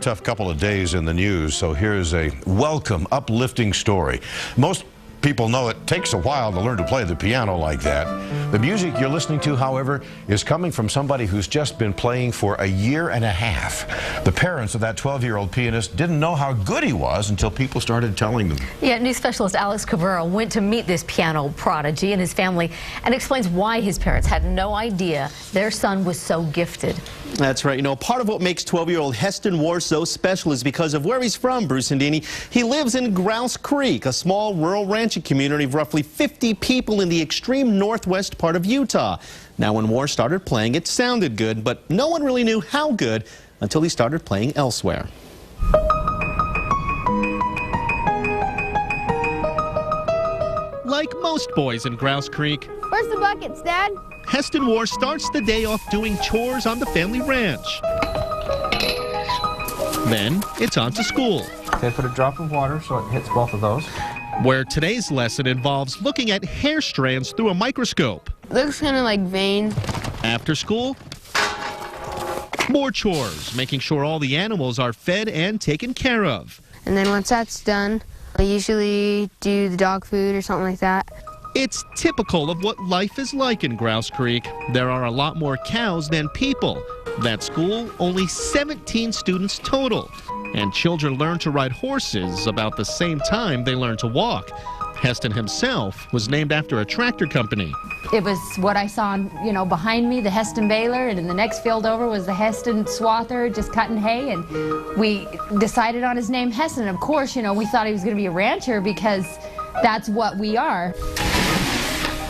tough couple of days in the news, so here's a welcome, uplifting story. Most people know it takes a while to learn to play the piano like that. The music you're listening to, however, is coming from somebody who's just been playing for a year and a half. The parents of that 12-year-old pianist didn't know how good he was until people started telling them. Yeah, news specialist Alex Cabrera went to meet this piano prodigy and his family and explains why his parents had no idea their son was so gifted. That's right. You know, part of what makes 12-year-old Heston Warr so special is because of where he's from, Bruce and Dini. He lives in Grouse Creek, a small rural ranching community of roughly 50 people in the extreme northwest part of Utah. Now, when Warr started playing, it sounded good, but no one really knew how good until he started playing elsewhere. Like most boys in Grouse Creek, where's the buckets, Dad? Heston Warr starts the day off doing chores on the family ranch. Then it's on to school. Okay, put a drop of water so it hits both of those. Where today's lesson involves looking at hair strands through a microscope. Looks kind of like vein. After school, more chores, making sure all the animals are fed and taken care of. And then once that's done, I usually do the dog food or something like that. It's typical of what life is like in Grouse Creek. There are a lot more cows than people. That school, only 17 students total. And children learn to ride horses about the same time they learn to walk. Heston himself was named after a tractor company. It was what I saw, behind me, the Heston baler, and in the next field over was the Heston swather just cutting hay, and we decided on his name, Heston. Of course, we thought he was going to be a rancher because that's what we are.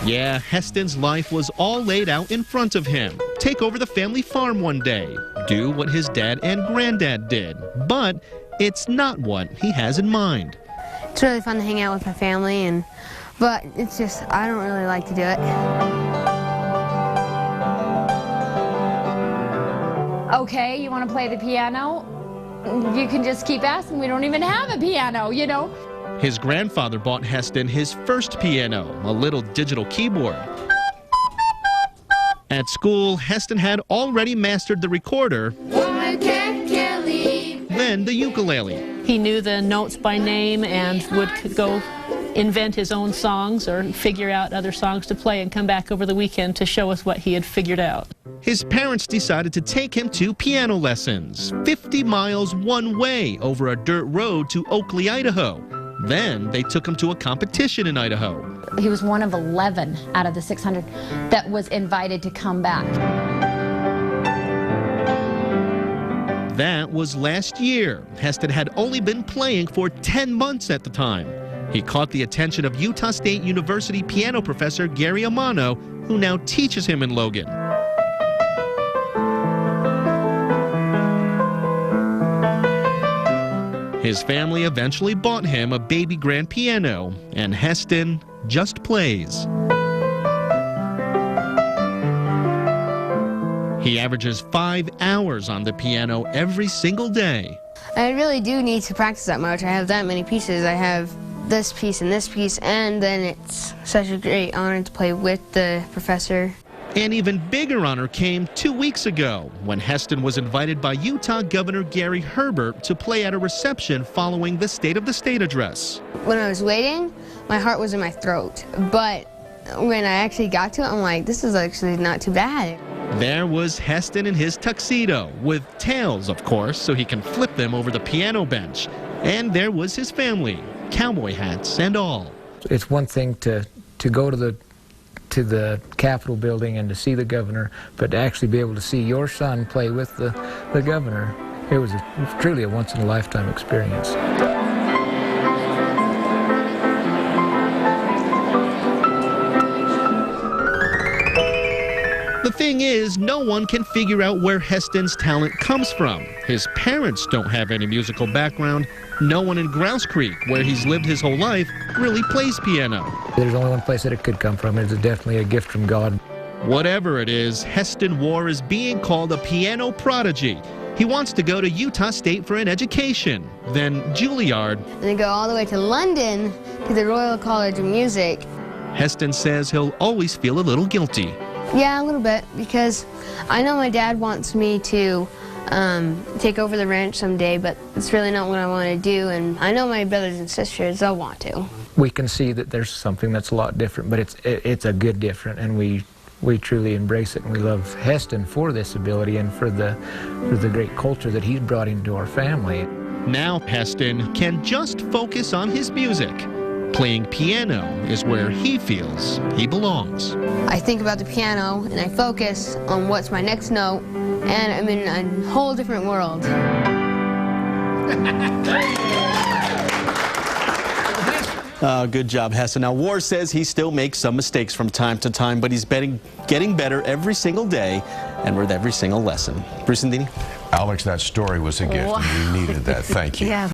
Yeah, Heston's life was all laid out in front of him. Take over the family farm one day. Do what his dad and granddad did. But it's not what he has in mind. It's really fun to hang out with my family, but it's just, I don't really like to do it. Okay, you want to play the piano? You can just keep asking. We don't even have a piano, His grandfather bought Heston his first piano, a little digital keyboard. At school, Heston had already mastered the recorder, then the ukulele. He knew the notes by name and would go invent his own songs or figure out other songs to play and come back over the weekend to show us what he had figured out. His parents decided to take him to piano lessons, 50 miles one way over a dirt road to Oakley, Idaho. Then they took him to a competition in Idaho. He was one of 11 out of the 600 that was invited to come back. That was last year. Heston had only been playing for 10 months at the time. He caught the attention of Utah State University piano professor Gary Amano, who now teaches him in Logan. His family eventually bought him a baby grand piano, and Heston just plays. He averages 5 hours on the piano every single day. I really do need to practice that much. I have that many pieces. I have this piece, and then it's such a great honor to play with the professor. An even bigger honor came 2 weeks ago when Heston was invited by Utah Governor Gary Herbert to play at a reception following the State of the State address. When I was waiting, my heart was in my throat, but when I actually got to it, I'm like, this is actually not too bad. There was Heston in his tuxedo, with tails, of course, so he can flip them over the piano bench. And there was his family, cowboy hats and all. It's one thing to go to the Capitol building and to see the governor, but to actually be able to see your son play with the governor, it was truly a once-in-a-lifetime experience. The thing is, no one can figure out where Heston's talent comes from. His parents don't have any musical background. No one in Grouse Creek, where he's lived his whole life, really plays piano. There's only one place that it could come from. It's definitely a gift from God. Whatever it is, Heston Warr is being called a piano prodigy. He wants to go to Utah State for an education, then Juilliard, and then go all the way to London to the Royal College of Music. Heston says he'll always feel a little guilty. Yeah, a little bit, because I know my dad wants me to take over the ranch someday, but it's really not what I want to do, and I know my brothers and sisters, they'll want to. We can see that there's something that's a lot different, but it's a good different, and we truly embrace it, and we love Heston for this ability and for the great culture that he's brought into our family. Now Heston can just focus on his music. Playing piano is where he feels he belongs. I think about the piano, and I focus on what's my next note, and I'm in a whole different world. Good job, Heston. Now, Warr says he still makes some mistakes from time to time, but he's getting better every single day and with every single lesson. Bruce and Dini? Alex, that story was a gift, and we needed that. Thank you. Yeah.